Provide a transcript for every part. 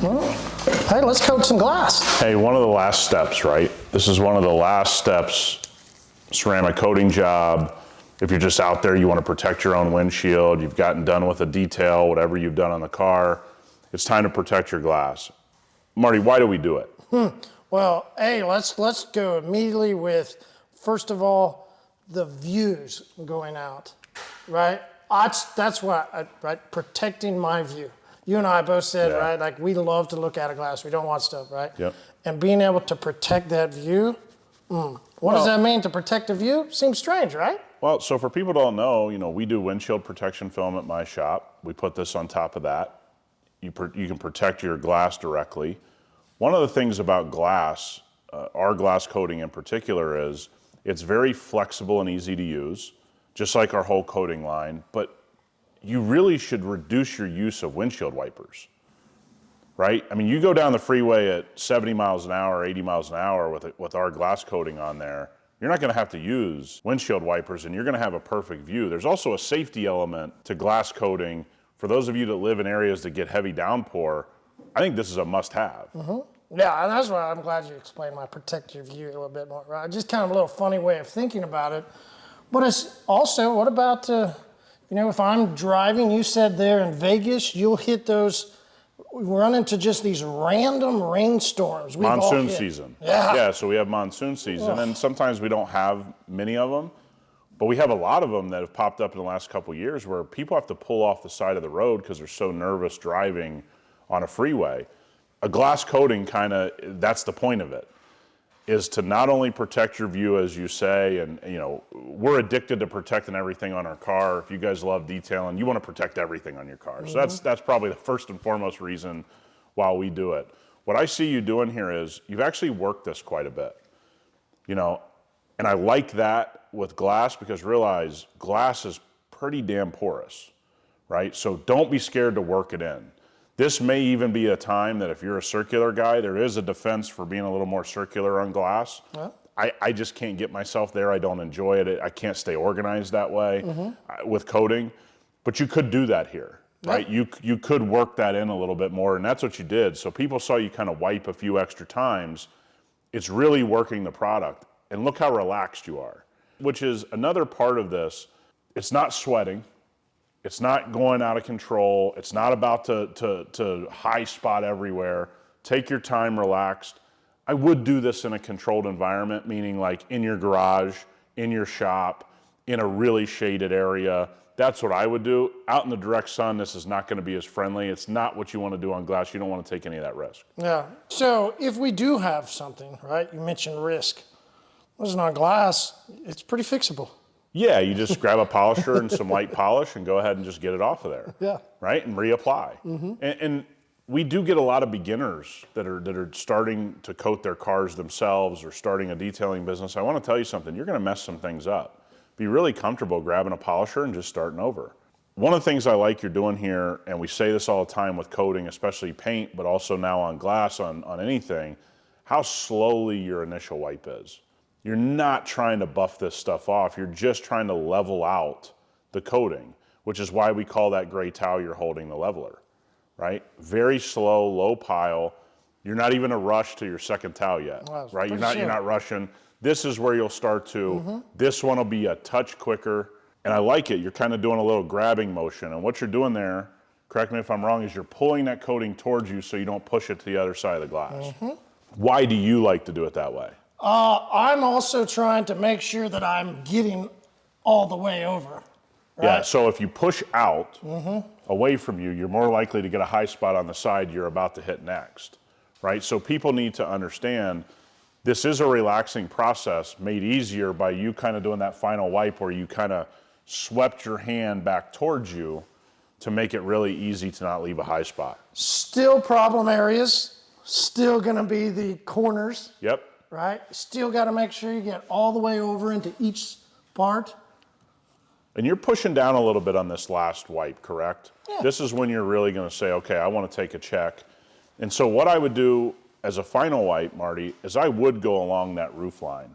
Well, hey, let's coat some glass. Hey, one of the last steps, right? This is one of the last steps, ceramic coating job. If you're just out there, you want to protect your own windshield, you've gotten done with a detail, whatever you've done on the car, it's time to protect your glass. Marty, why do we do it? Well, hey, let's go immediately with, first of all, the views going out, right? That's what, right? Protecting my view. You and I both said, right? Like, we love to look at a glass. We don't want stuff, right? Yep. And being able to protect that view, what does that mean to protect a view? Seems strange, right? Well, so for people who don't know, we do windshield protection film at my shop. We put this on top of that. You can protect your glass directly. One of the things about glass, our glass coating in particular, is it's very flexible and easy to use, just like our whole coating line, but you really should reduce your use of windshield wipers, right? I mean, you go down the freeway at 70 miles an hour, 80 miles an hour with our glass coating on there, you're not gonna have to use windshield wipers and you're gonna have a perfect view. There's also a safety element to glass coating. For those of you that live in areas that get heavy downpour, I think this is a must-have. Yeah, and that's why I'm glad you explained my protect your view a little bit more, right? Just kind of a little funny way of thinking about it. But it's also, what about, if I'm driving, you said there in Vegas, you'll hit those, we run into just these random rainstorms. Monsoon season. Yeah, so we have monsoon season, and sometimes we don't have many of them, but we have a lot of them that have popped up in the last couple of years where people have to pull off the side of the road because they're so nervous driving on a freeway. A glass coating that's the point of it, is to not only protect your view, as you say, and we're addicted to protecting everything on our car. If you guys love detailing, you want to protect everything on your car. So that's probably the first and foremost reason why we do it. What I see you doing here is you've actually worked this quite a bit, and I like that with glass because realize glass is pretty damn porous, right? So don't be scared to work it in. This may even be a time that if you're a circular guy, there is a defense for being a little more circular on glass. Yeah. I just can't get myself there. I don't enjoy it. I can't stay organized that way with coating. But you could do that here, right? You could work that in a little bit more, and that's what you did. So people saw you kind of wipe a few extra times. It's really working the product. And look how relaxed you are, which is another part of this. It's not sweating. It's not going out of control. It's not about to high spot everywhere. Take your time, relaxed. I would do this in a controlled environment, meaning like in your garage, in your shop, in a really shaded area. That's what I would do. Out in the direct sun, this is not going to be as friendly. It's not what you want to do on glass. You don't want to take any of that risk. Yeah. So if we do have something, right, you mentioned risk. Listen, on glass, it's pretty fixable. Yeah, you just grab a polisher and some light polish and go ahead and just get it off of there. Yeah. Right, and reapply. And we do get a lot of beginners that are starting to coat their cars themselves or starting a detailing business. I want to tell you something. You're going to mess some things up. Be really comfortable grabbing a polisher and just starting over. One of the things I like you're doing here, and we say this all the time with coating, especially paint, but also now on glass, on anything, how slowly your initial wipe is. You're not trying to buff this stuff off. You're just trying to level out the coating, which is why we call that gray towel you're holding the leveler, right? Very slow, low pile. You're not even a rush to your second towel yet, right? You're not rushing. This is where you'll start to, this one will be a touch quicker. And I like it. You're kind of doing a little grabbing motion. And what you're doing there, correct me if I'm wrong, is you're pulling that coating towards you so you don't push it to the other side of the glass. Why do you like to do it that way? I'm also trying to make sure that I'm getting all the way over. Right? Yeah, so if you push out away from you, you're more likely to get a high spot on the side you're about to hit next, right? So people need to understand this is a relaxing process made easier by you kind of doing that final wipe where you kind of swept your hand back towards you to make it really easy to not leave a high spot. Still problem areas, still gonna be the corners. Yep. Right? Still got to make sure you get all the way over into each part. And you're pushing down a little bit on this last wipe, correct? Yeah. This is when you're really going to say, okay, I want to take a check. And so what I would do as a final wipe, Marty, is I would go along that roof line.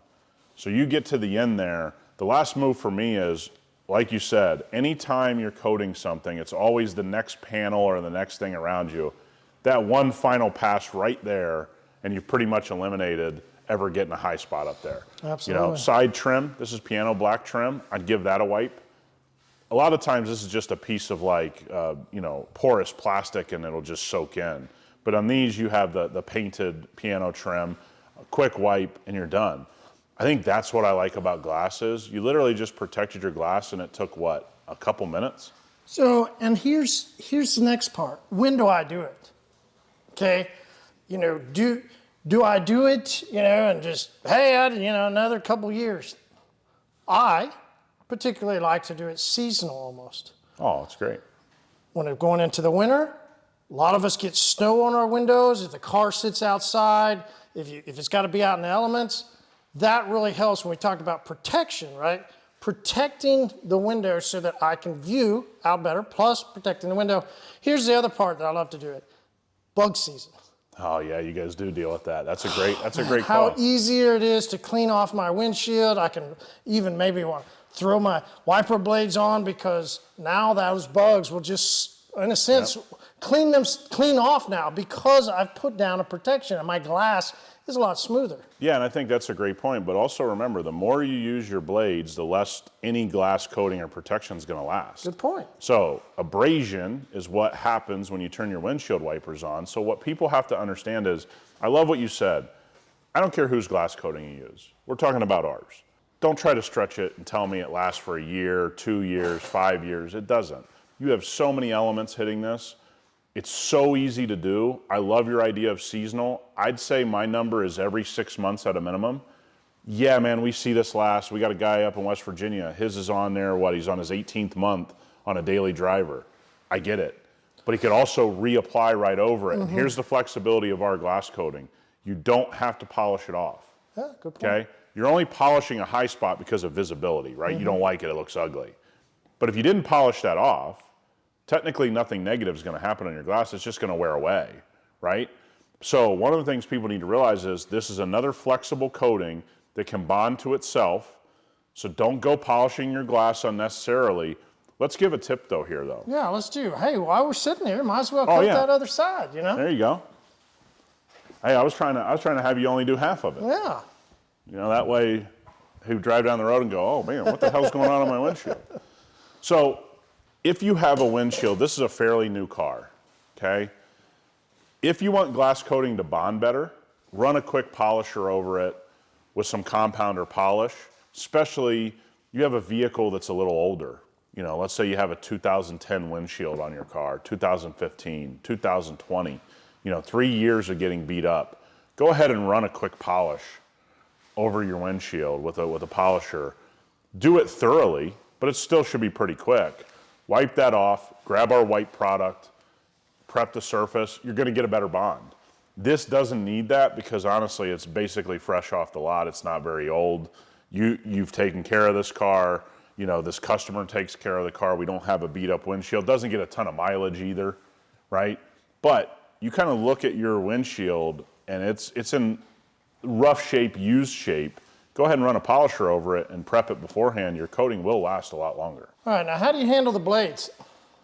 So you get to the end there. The last move for me is, like you said, anytime you're coating something, it's always the next panel or the next thing around you. that one final pass right there, and you've pretty much eliminated ever getting a high spot up there. Absolutely. You know, side trim, this is piano black trim, I'd give that a wipe. A lot of times this is just a piece of like, you know, porous plastic and it'll just soak in. But on these you have the painted piano trim, a quick wipe and you're done. I think that's what I like about glasses. You literally just protected your glass and it took what, a couple minutes? So, and here's the next part. When do I do it? Okay, you know, do I do it, you know, and just, hey, another couple years? I particularly like to do it seasonal almost. Oh, it's great. When we're going into the winter, a lot of us get snow on our windows. If the car sits outside, if it's got to be out in the elements, that really helps when we talked about protection, right? Protecting the window so that I can view out better, plus protecting the window. Here's the other part that I love to do it. Bug season. Oh yeah, you guys do deal with that. That's a great How call. easier it is to clean off my windshield. I can even maybe want to throw my wiper blades on because now those bugs will just, in a sense, clean off now because I've put down a protection and my glass is a lot smoother. Yeah, and I think that's a great point. But also remember, the more you use your blades, the less any glass coating or protection is going to last. Good point. So abrasion is what happens when you turn your windshield wipers on. So what people have to understand is, I love what you said. I don't care whose glass coating you use. We're talking about ours. Don't try to stretch it and tell me it lasts for a year, 2 years, 5 years. It doesn't. You have so many elements hitting this. It's so easy to do. I love your idea of seasonal. I'd say my number is every 6 months at a minimum. Yeah, man, we see this last. We got a guy up in West Virginia. His is on there, he's on his 18th month on a daily driver. I get it. But he could also reapply right over it. And here's the flexibility of our glass coating. You don't have to polish it off. Yeah, good point. Okay? You're only polishing a high spot because of visibility, right? You don't like it, it looks ugly. But if you didn't polish that off, technically nothing negative is going to happen on your glass. It's just going to wear away, right? So one of the things people need to realize is this is another flexible coating that can bond to itself. So don't go polishing your glass unnecessarily. Let's give a tip though here though. Yeah, let's do. Hey, while we're sitting here, might as well coat that other side, you know? There you go. Hey, I was trying to have you only do half of it. Yeah. You know, that way he'd drive down the road and go, oh man, what the hell's going on my windshield? So if you have a windshield, this is a fairly new car, okay? If you want glass coating to bond better, run a quick polisher over it with some compound or polish, especially you have a vehicle that's a little older. You know, let's say you have a 2010 windshield on your car, 2015, 2020, 3 years of getting beat up. Go ahead and run a quick polish over your windshield with a polisher. Do it thoroughly, but it still should be pretty quick. Wipe that off, grab our white product, prep the surface, you're gonna get a better bond. This doesn't need that because honestly, it's basically fresh off the lot. It's not very old. You've taken care of this car. This customer takes care of the car. We don't have a beat up windshield. Doesn't get a ton of mileage either, right? But you kind of look at your windshield and it's in rough shape, used shape. Go ahead and run a polisher over it and prep it beforehand. Your coating will last a lot longer. All right, now how do you handle the blades?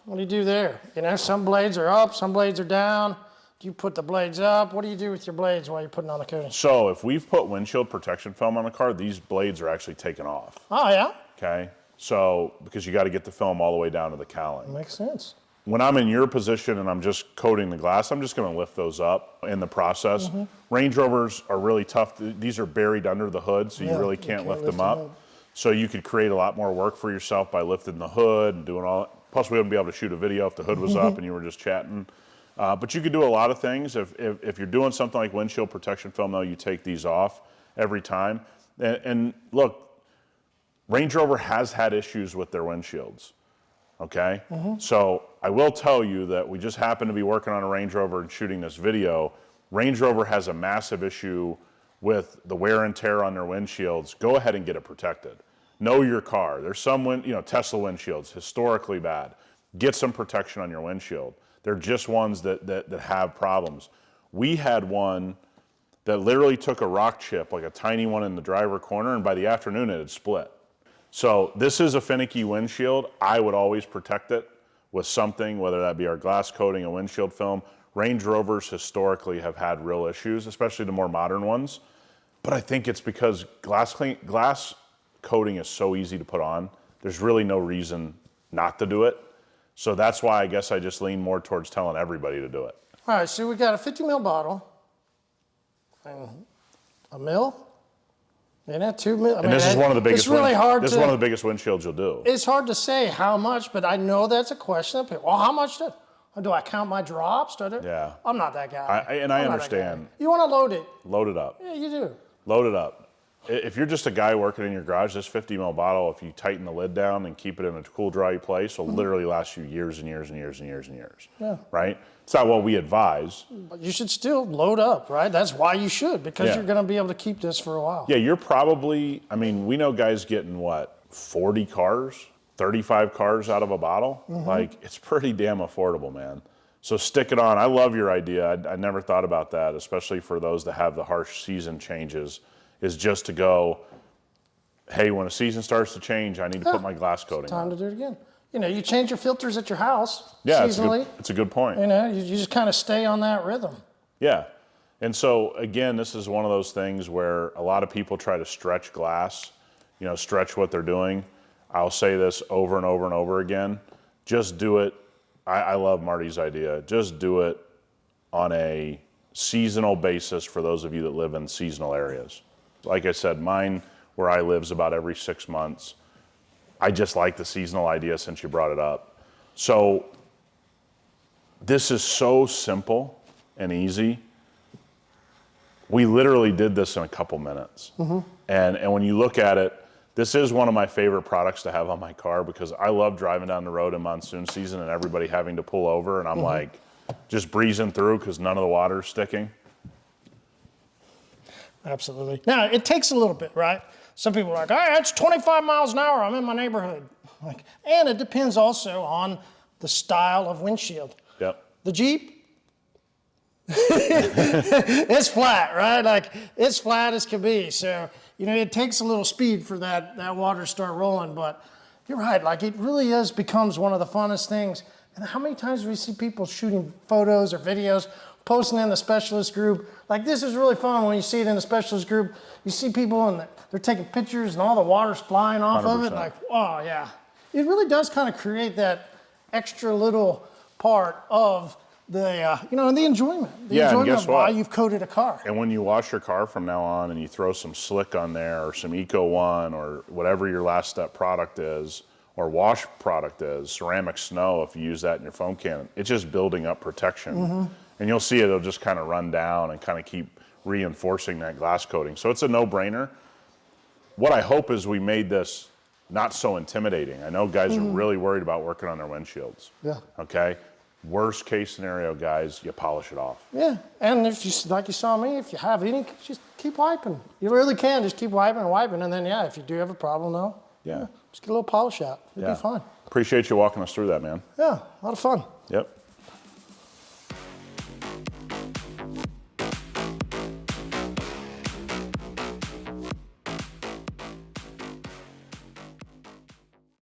What do you do there? Some blades are up, some blades are down. Do you put the blades up? What do you do with your blades while you're putting on the coating? So if we've put windshield protection film on a car, these blades are actually taken off. Oh, yeah? Okay, so because you got to get the film all the way down to the cowling. Makes sense. When I'm in your position and I'm just coating the glass, I'm just going to lift those up in the process. Range Rovers are really tough. These are buried under the hood, so you really can't lift them up. So you could create a lot more work for yourself by lifting the hood and doing all that. Plus, we wouldn't be able to shoot a video if the hood was up and you were just chatting. But you could do a lot of things. If you're doing something like windshield protection film, though, you take these off every time. And look, Range Rover has had issues with their windshields. Okay? So I will tell you that we just happen to be working on a Range Rover and shooting this video. Range Rover has a massive issue with the wear and tear on their windshields. Go ahead and get it protected. Know your car. There's some Tesla windshields, historically bad. Get some protection on your windshield. They're just ones that have problems. We had one that literally took a rock chip, like a tiny one in the driver corner, and by the afternoon it had split. So this is a finicky windshield. I would always protect it with something, whether that be our glass coating, a windshield film. Range Rovers historically have had real issues, especially the more modern ones. But I think it's because glass coating is so easy to put on. There's really no reason not to do it. So that's why I guess I just lean more towards telling everybody to do it. All right, so we got a 50 ml bottle and a mil. And that 2 mil. And this is one of the biggest. It's really hard. This is one of the biggest windshields you'll do. It's hard to say how much, but I know that's a question. Well, how much do I count my drops? Yeah. I'm not that guy. I understand. You want to load it. Load it up. Yeah, you do. Load it up. If you're just a guy working in your garage, this 50 ml bottle, if you tighten the lid down and keep it in a cool, dry place, will literally last you years and years and years and years and years. Yeah. Right? It's not what we advise. But you should still load up, right? That's why you should, because you're going to be able to keep this for a while. Yeah, you're probably, I mean, we know guys getting 40 cars, 35 cars out of a bottle? Like, it's pretty damn affordable, man. So stick it on. I love your idea. I never thought about that, especially for those that have the harsh season changes, is just to go, hey, when a season starts to change, I need to put my glass coating on. Time to do it again. You know, you change your filters at your house seasonally. Yeah, it's a good point. You know, you just kind of stay on that rhythm. Yeah. And so, again, this is one of those things where a lot of people try to stretch glass, stretch what they're doing. I'll say this over and over and over again. Just do it. I love Marty's idea. Just do it on a seasonal basis for those of you that live in seasonal areas. Like I said, mine, where I live, is about every 6 months. I just like the seasonal idea since you brought it up. So this is so simple and easy. We literally did this in a couple minutes. And when you look at it, this is one of my favorite products to have on my car because I love driving down the road in monsoon season and everybody having to pull over, and I'm like just breezing through because none of the water's sticking. Absolutely. Now, it takes a little bit, right? Some people are like, all right, it's 25 miles an hour. I'm in my neighborhood. And it depends also on the style of windshield. Yep. The Jeep, it's flat, right? Like, it's flat as can be. So, it takes a little speed for that water to start rolling. But you're right. Like, it really becomes one of the funnest things. And how many times do we see people shooting photos or videos, posting in the specialist group? Like, this is really fun when you see it in the specialist group. You see people and they're taking pictures and all the water's flying off 100%. of it. Like, oh, yeah. It really does kind of create that extra little part of the, the enjoyment. The enjoyment guess of what? why you've coated a car. And when you wash your car from now on and you throw some slick on there or some Eco One or whatever your last step product is, or wash product is, ceramic snow, if you use that in your foam can, it's just building up protection. And you'll see it'll just kind of run down and kind of keep reinforcing that glass coating. So it's a no-brainer. What I hope is we made this not so intimidating. I know guys are really worried about working on their windshields. Yeah. Okay? Worst case scenario, guys, you polish it off. Yeah, and if you, like you saw me, if you have any, just keep wiping. You really can, just keep wiping and wiping, and then, if you do have a problem, though, just get a little polish out. It'll be fine. Appreciate you walking us through that, man. Yeah, a lot of fun. Yep.